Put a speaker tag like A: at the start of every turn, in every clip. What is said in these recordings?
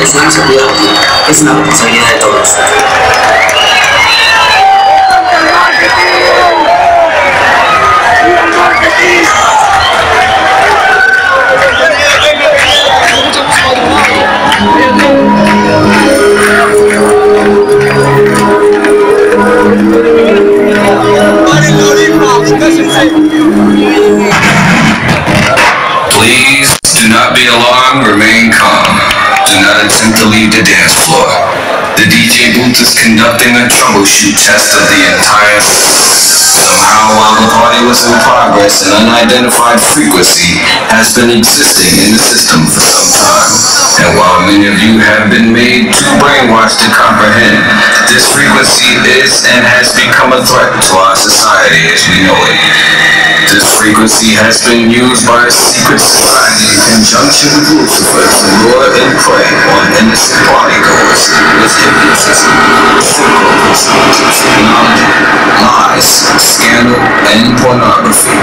A: sean sentido aquí. Es una responsabilidad de todos.
B: Please do not be alarmed, remain calm. Do not attempt to leave the dance floor. The DJ booth is conducting a troubleshoot test of the entire somehow while the party was in progress, an unidentified frequency has been existing in the system for some time. And while many of you have been made too brainwashed to comprehend, this frequency is and has become a threat to our society as we know it. This frequency has been used by a secret society in conjunction with Lucifer to lure and prey on innocent partygoers with hypnotism, technology, lies, scandal, and pornography.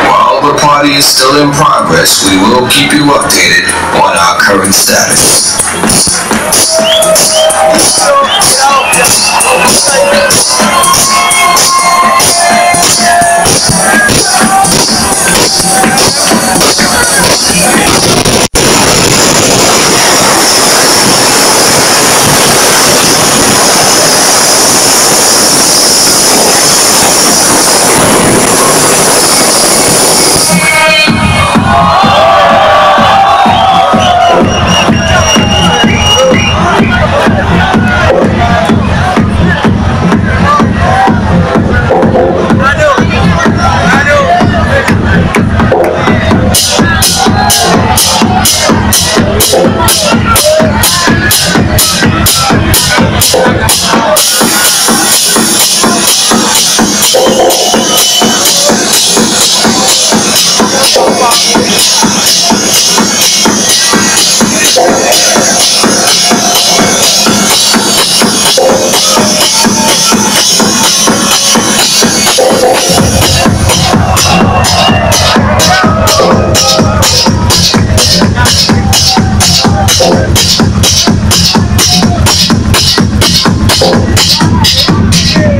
B: While the party is still in progress, we will keep you updated on our current status.